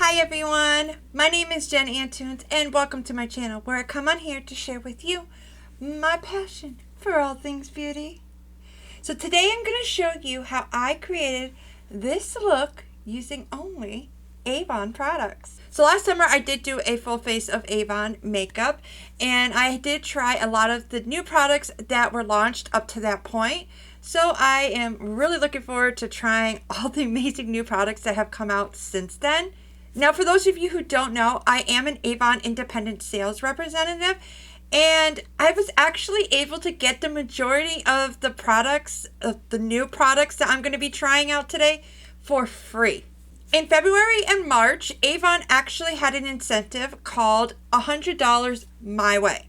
Hi everyone, my name is Jen Antunes and welcome to my channel where I come on here to share with you my passion for all things beauty. So today I'm going to show you how I created this look using only Avon products. So last summer I did do a full face of Avon makeup and I did try a lot of the new products that were launched up to that point. So I am really looking forward to trying all the amazing new products that have come out since then. Now, for those of you who don't know, I am an Avon independent sales representative, and I was actually able to get the majority of the products, the new products that I'm going to be trying out today for free. In February and March, Avon actually had an incentive called $100 My Way.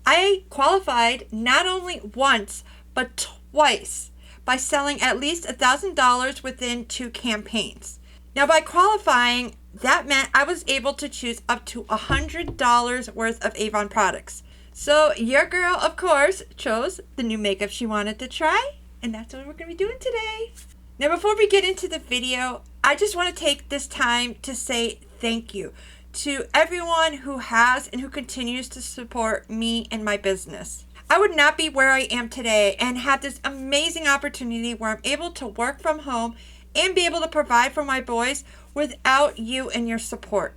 I qualified not only once, but twice by selling at least $1,000 within 2 campaigns. Now, by qualifying, that meant I was able to choose up to $100 worth of Avon products. So your girl, of course, chose the new makeup she wanted to try, and that's what we're going to be doing today. Now, before we get into the video, I just want to take this time to say thank you to everyone who has and who continues to support me and my business. I would not be where I am today and have this amazing opportunity where I'm able to work from home and be able to provide for my boys without you and your support.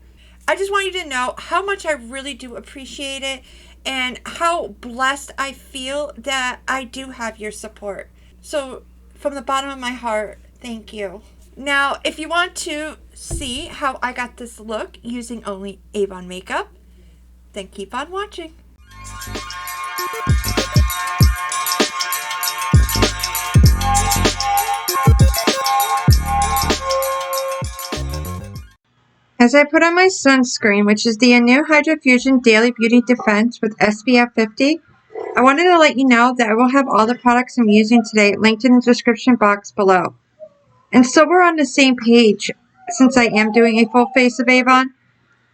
I just want you to know how much I really do appreciate it and how blessed I feel that I do have your support. So from the bottom of my heart, thank you. Now, if you want to see how I got this look using only Avon makeup, then keep on watching. As I put on my sunscreen, which is the new Hydra Fusion Daily Beauty Defense with SPF 50, I wanted to let you know that I will have all the products I'm using today linked in the description box below. And so we're on the same page, since I am doing a full face of Avon,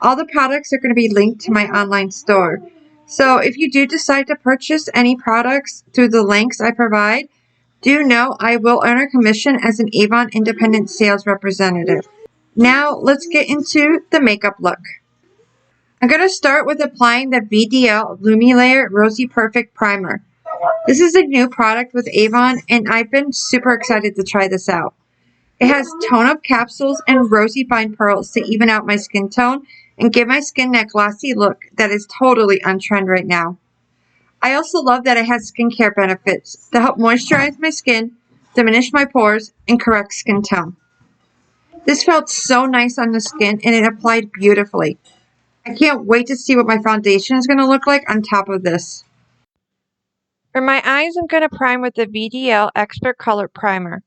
all the products are going to be linked to my online store. So if you do decide to purchase any products through the links I provide, do know I will earn a commission as an Avon independent sales representative. Now, let's get into the makeup look. I'm going to start with applying the VDL Lumi-Layer Rosy Perfect Primer. This is a new product with Avon, and I've been super excited to try this out. It has tone-up capsules and rosy fine pearls to even out my skin tone and give my skin that glossy look that is totally on trend right now. I also love that it has skincare benefits to help moisturize my skin, diminish my pores, and correct skin tone. This felt so nice on the skin and it applied beautifully. I can't wait to see what my foundation is going to look like on top of this. For my eyes, I'm going to prime with the VDL Expert Color Primer.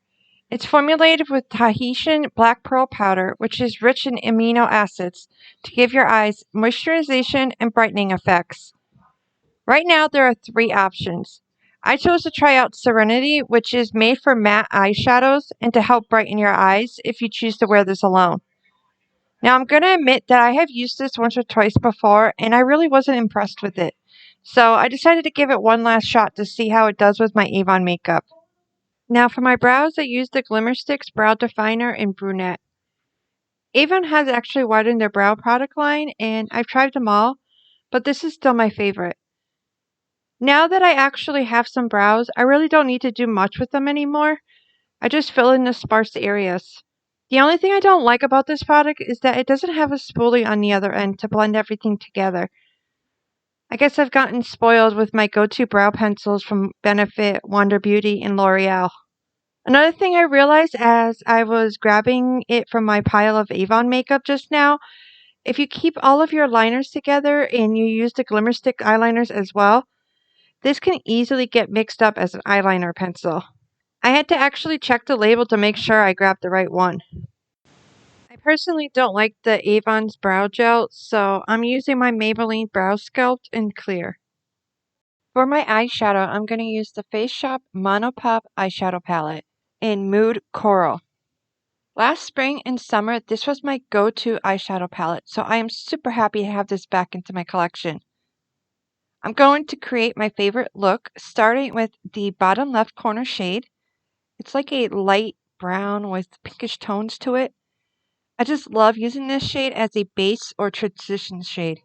It's formulated with Tahitian black pearl powder, which is rich in amino acids to give your eyes moisturization and brightening effects. Right now, there are 3 options. I chose to try out Serenity, which is made for matte eyeshadows and to help brighten your eyes if you choose to wear this alone. Now, I'm going to admit that I have used this once or twice before, and I really wasn't impressed with it. So I decided to give it one last shot to see how it does with my Avon makeup. Now, for my brows, I used the Glimmer Sticks Brow Definer in Brunette. Avon has actually widened their brow product line, and I've tried them all, but this is still my favorite. Now that I actually have some brows, I really don't need to do much with them anymore. I just fill in the sparse areas. The only thing I don't like about this product is that it doesn't have a spoolie on the other end to blend everything together. I guess I've gotten spoiled with my go-to brow pencils from Benefit, Wander Beauty, and L'Oreal. Another thing I realized as I was grabbing it from my pile of Avon makeup just now, if you keep all of your liners together and you use the Glimmer Stick eyeliners as well, this can easily get mixed up as an eyeliner pencil. I had to actually check the label to make sure I grabbed the right one. I personally don't like the Avon's brow gel, so I'm using my Maybelline Brow Sculpt in Clear. For my eyeshadow, I'm going to use the Face Shop Mono Pop eyeshadow palette in Mood Coral. Last spring and summer, this was my go-to eyeshadow palette, so I am super happy to have this back into my collection. I'm going to create my favorite look, starting with the bottom left corner shade. It's like a light brown with pinkish tones to it. I just love using this shade as a base or transition shade.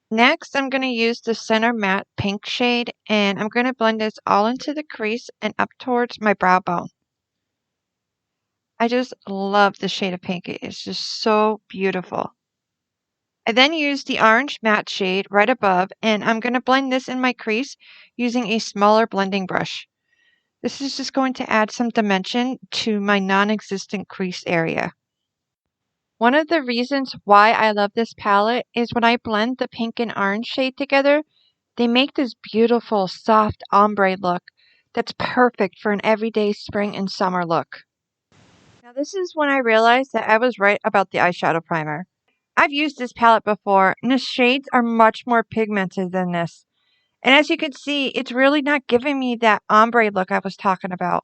Next, I'm going to use the center matte pink shade, and I'm going to blend this all into the crease and up towards my brow bone. I just love the shade of pink. It is just so beautiful. I then use the orange matte shade right above, and I'm going to blend this in my crease using a smaller blending brush. This is just going to add some dimension to my non-existent crease area. One of the reasons why I love this palette is when I blend the pink and orange shade together, they make this beautiful, soft ombre look that's perfect for an everyday spring and summer look. Now this is when I realized that I was right about the eyeshadow primer. I've used this palette before, and the shades are much more pigmented than this. And as you can see, it's really not giving me that ombre look I was talking about.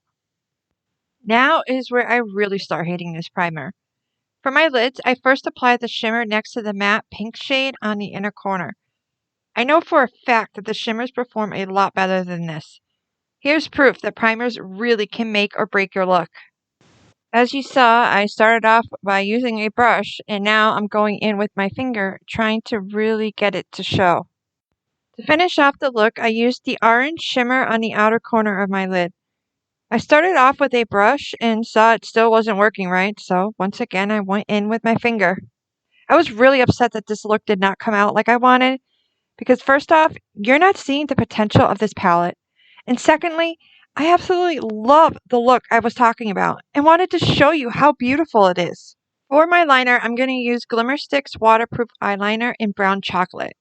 Now is where I really start hating this primer. For my lids, I first apply the shimmer next to the matte pink shade on the inner corner. I know for a fact that the shimmers perform a lot better than this. Here's proof that primers really can make or break your look. As you saw, I started off by using a brush, and now I'm going in with my finger, trying to really get it to show. To finish off the look, I used the orange shimmer on the outer corner of my lid. I started off with a brush and saw it still wasn't working right, so once again I went in with my finger. I was really upset that this look did not come out like I wanted, because first off, you're not seeing the potential of this palette. And secondly, I absolutely love the look I was talking about and wanted to show you how beautiful it is. For my liner, I'm going to use Glimmer Stick's waterproof eyeliner in brown chocolate.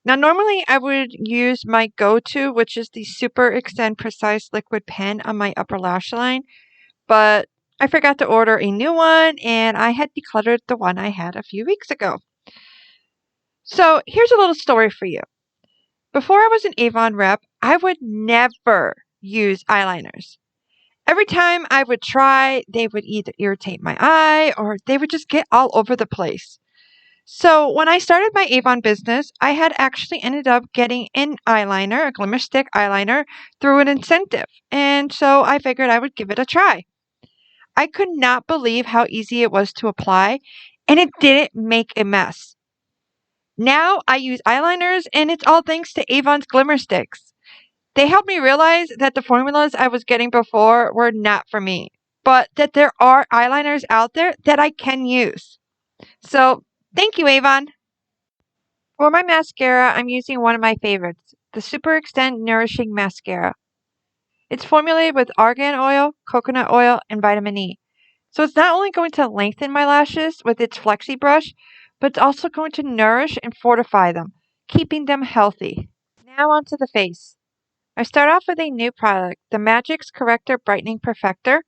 Now, normally I would use my go-to, which is the Super Extend Precise Liquid Pen on my upper lash line, but I forgot to order a new one and I had decluttered the one I had a few weeks ago. So here's a little story for you. Before I was an Avon rep, I would never use eyeliners. Every time I would try, they would either irritate my eye or they would just get all over the place. So when I started my Avon business, I had actually ended up getting an eyeliner, a Glimmer Stick eyeliner, through an incentive. And so I figured I would give it a try. I could not believe how easy it was to apply, and it didn't make a mess. Now I use eyeliners, and it's all thanks to Avon's Glimmer Sticks. They helped me realize that the formulas I was getting before were not for me, but that there are eyeliners out there that I can use. So, thank you, Avon. For my mascara, I'm using one of my favorites, the Super Extend Nourishing Mascara. It's formulated with argan oil, coconut oil, and vitamin E. So it's not only going to lengthen my lashes with its flexi brush, but it's also going to nourish and fortify them, keeping them healthy. Now onto the face. I start off with a new product, the Magic's Corrector Brightening Perfector.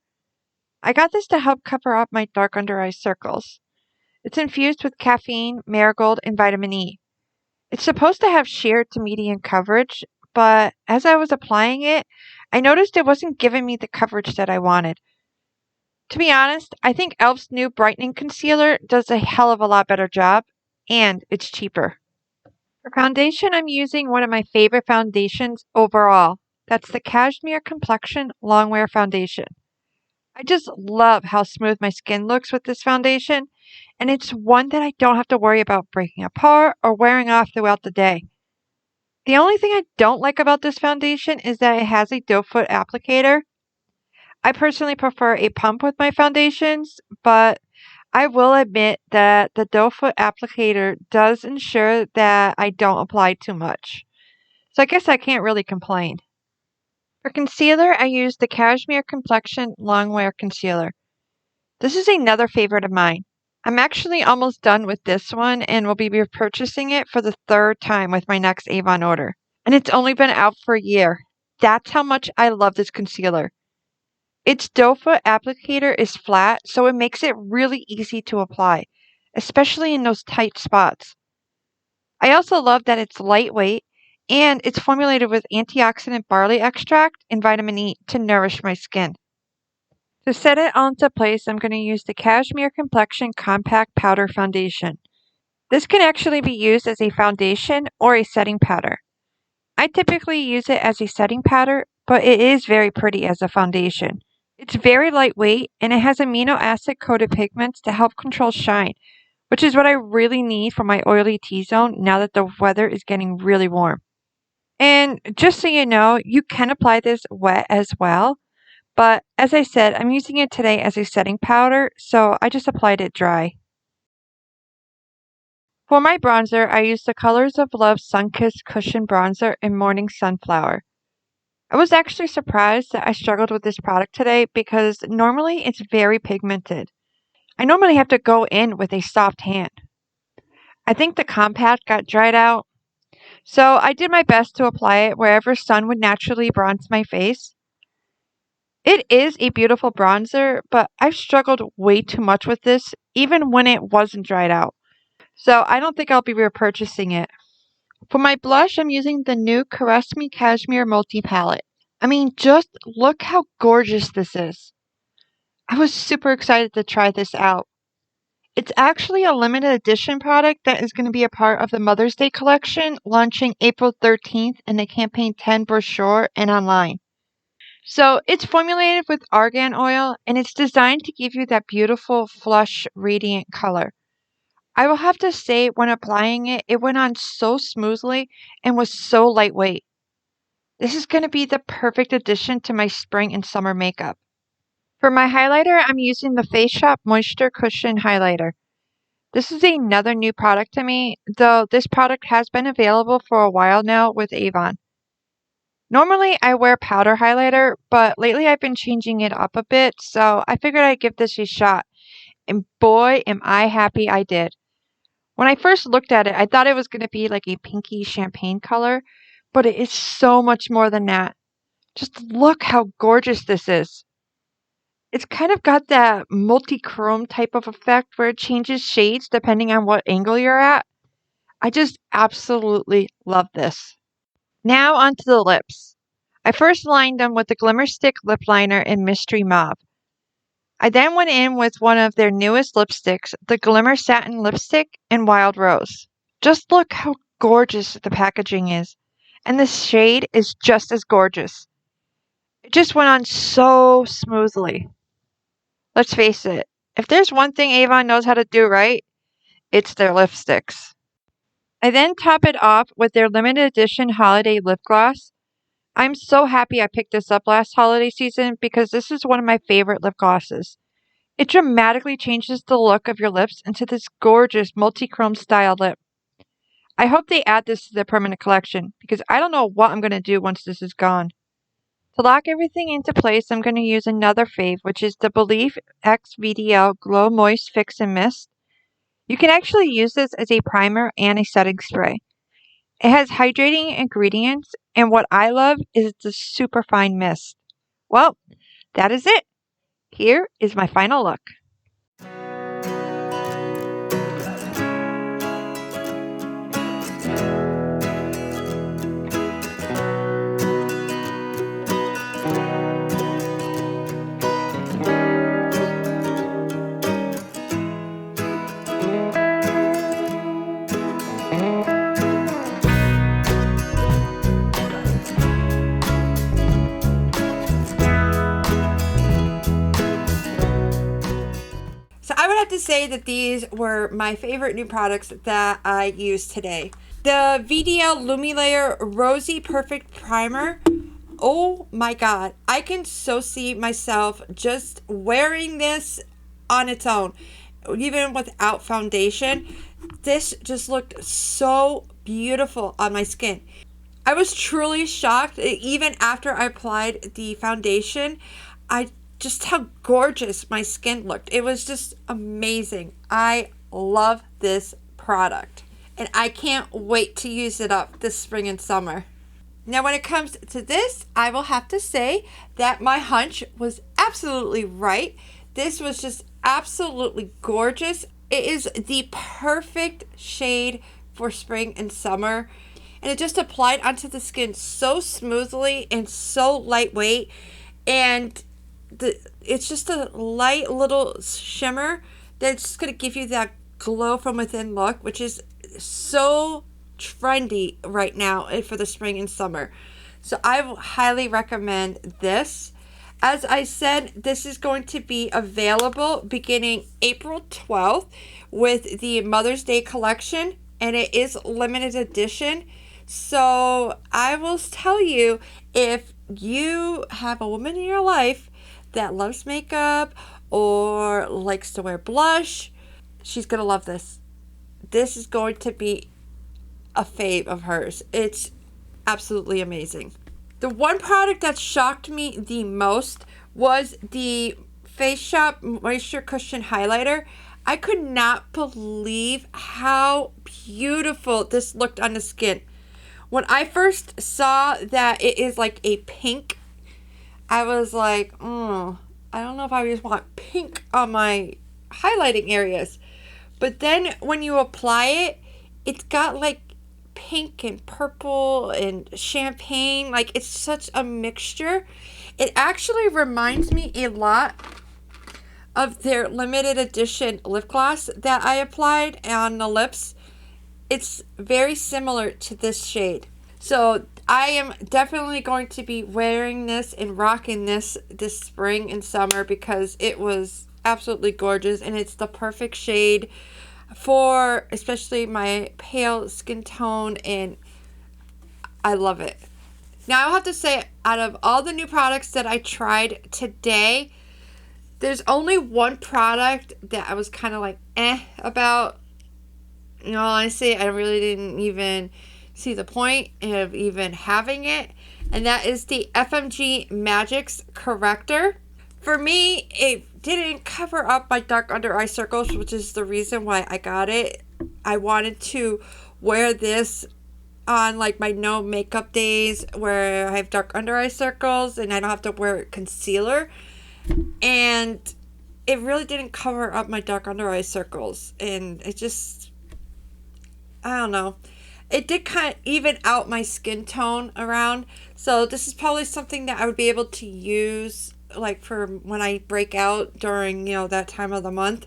I got this to help cover up my dark under eye circles. It's infused with caffeine, marigold, and vitamin E. It's supposed to have sheer to medium coverage, but as I was applying it, I noticed it wasn't giving me the coverage that I wanted. To be honest, I think e.l.f.'s new brightening concealer does a hell of a lot better job, and it's cheaper. For foundation, I'm using one of my favorite foundations overall. That's the Cashmere Complexion Longwear Foundation. I just love how smooth my skin looks with this foundation, and it's one that I don't have to worry about breaking apart or wearing off throughout the day. The only thing I don't like about this foundation is that it has a doe foot applicator. I personally prefer a pump with my foundations, but I will admit that the doe foot applicator does ensure that I don't apply too much. So I guess I can't really complain. For concealer, I use the Cashmere Complexion Longwear Concealer. This is another favorite of mine. I'm actually almost done with this one and will be repurchasing it for the third time with my next Avon order. And it's only been out for a year. That's how much I love this concealer. Its doe foot applicator is flat, so it makes it really easy to apply, especially in those tight spots. I also love that it's lightweight and it's formulated with antioxidant barley extract and vitamin E to nourish my skin. To set it all into place, I'm going to use the Cashmere Complexion Compact Powder Foundation. This can actually be used as a foundation or a setting powder. I typically use it as a setting powder, but it is very pretty as a foundation. It's very lightweight and it has amino acid coated pigments to help control shine, which is what I really need for my oily T-zone now that the weather is getting really warm. And just so you know, you can apply this wet as well. But as I said, I'm using it today as a setting powder, so I just applied it dry. For my bronzer, I used the Colors of Love Sunkissed Cushion Bronzer in Morning Sunflower. I was actually surprised that I struggled with this product today because normally it's very pigmented. I normally have to go in with a soft hand. I think the compact got dried out, so I did my best to apply it wherever sun would naturally bronze my face. It is a beautiful bronzer, but I've struggled way too much with this, even when it wasn't dried out. So I don't think I'll be repurchasing it. For my blush, I'm using the new Caress Me Cashmere Multi Palette. I mean, just look how gorgeous this is. I was super excited to try this out. It's actually a limited edition product that is going to be a part of the Mother's Day collection launching April 13th in the Campaign 10 brochure and online. So it's formulated with argan oil and it's designed to give you that beautiful, flush, radiant color. I will have to say, when applying it, it went on so smoothly and was so lightweight. This is going to be the perfect addition to my spring and summer makeup. For my highlighter, I'm using the Face Shop Moisture Cushion Highlighter. This is another new product to me, though this product has been available for a while now with Avon. Normally, I wear powder highlighter, but lately I've been changing it up a bit, so I figured I'd give this a shot. And boy, am I happy I did. When I first looked at it, I thought it was going to be like a pinky champagne color, but it is so much more than that. Just look how gorgeous this is. It's kind of got that multi-chrome type of effect where it changes shades depending on what angle you're at. I just absolutely love this. Now onto the lips. I first lined them with the Glimmer Stick lip liner in Mystery Mauve. I then went in with one of their newest lipsticks, the Glimmer Satin Lipstick in Wild Rose. Just look how gorgeous the packaging is. And the shade is just as gorgeous. It just went on so smoothly. Let's face it, if there's one thing Avon knows how to do right, it's their lipsticks. I then top it off with their limited edition holiday lip gloss. I'm so happy I picked this up last holiday season because this is one of my favorite lip glosses. It dramatically changes the look of your lips into this gorgeous multi-chrome style lip. I hope they add this to the permanent collection because I don't know what I'm going to do once this is gone. To lock everything into place, I'm going to use another fave, which is the Believe X VDL Glow Moist Fix and Mist. You can actually use this as a primer and a setting spray. It has hydrating ingredients, and what I love is it's a super fine mist. Well, that is it. Here is my final look. So I would have to say that these were my favorite new products that I used today. The VDL Lumilayer Rosy Perfect Primer. Oh my god. I can so see myself just wearing this on its own, even without foundation. This just looked so beautiful on my skin. I was truly shocked even after I applied the foundation. Just how gorgeous my skin looked. It was just amazing. I love this product and I can't wait to use it up this spring and summer. Now when it comes to this, I will have to say that my hunch was absolutely right. This was just absolutely gorgeous. It is the perfect shade for spring and summer. And it just applied onto the skin so smoothly and so lightweight. And it's just a light little shimmer that's just going to give you that glow from within look, which is so trendy right now for the spring and summer. So I highly recommend this. As I said, this is going to be available beginning April 12th with the Mother's Day collection, and it is limited edition. So I will tell you, if you have a woman in your life that loves makeup or likes to wear blush, she's going to love this. This is going to be a fave of hers. It's absolutely amazing. The one product that shocked me the most was the Face Shop Moisture Cushion Highlighter. I could not believe how beautiful this looked on the skin. When I first saw that it is like a pink, I was like, I don't know if I just want pink on my highlighting areas. But then when you apply it, it's got like pink and purple and champagne. Like, it's such a mixture. It actually reminds me a lot of their limited edition lip gloss that I applied on the lips. It's very similar to this shade. So I am definitely going to be wearing this and rocking this spring and summer because it was absolutely gorgeous, and it's the perfect shade for especially my pale skin tone, and I love it. Now, I'll have to say, out of all the new products that I tried today, there's only one product that I was kind of like about. You know, honestly, I really didn't even see the point of even having it, and that is the FMG Magix Corrector. For me, it didn't cover up my dark under eye circles, which is the reason why I got it. I wanted to wear this on like my no makeup days where I have dark under eye circles and I don't have to wear concealer. And it really didn't cover up my dark under eye circles. And it just, I don't know. It did kind of even out my skin tone around. So this is probably something that I would be able to use like for when I break out during, you know, that time of the month.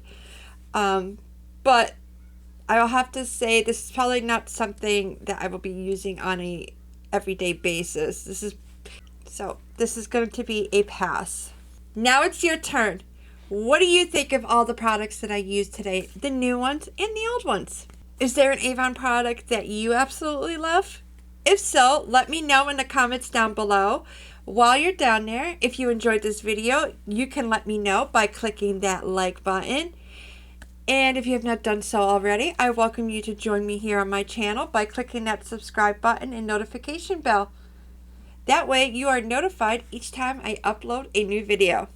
But I'll have to say this is probably not something that I will be using on a everyday basis. This is going to be a pass. Now it's your turn. What do you think of all the products that I used today? The new ones and the old ones. Is there an Avon product that you absolutely love? If so, let me know in the comments down below. While you're down there, if you enjoyed this video, you can let me know by clicking that like button. And if you have not done so already, I welcome you to join me here on my channel by clicking that subscribe button and notification bell. That way you are notified each time I upload a new video.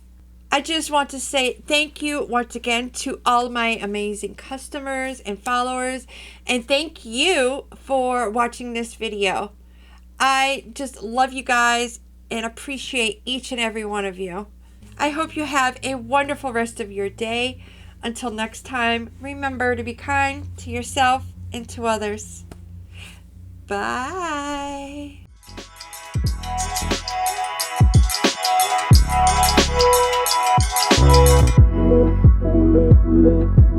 I just want to say thank you once again to all my amazing customers and followers, and thank you for watching this video. I just love you guys and appreciate each and every one of you. I hope you have a wonderful rest of your day. Until next time, remember to be kind to yourself and to others. Bye. Thank you.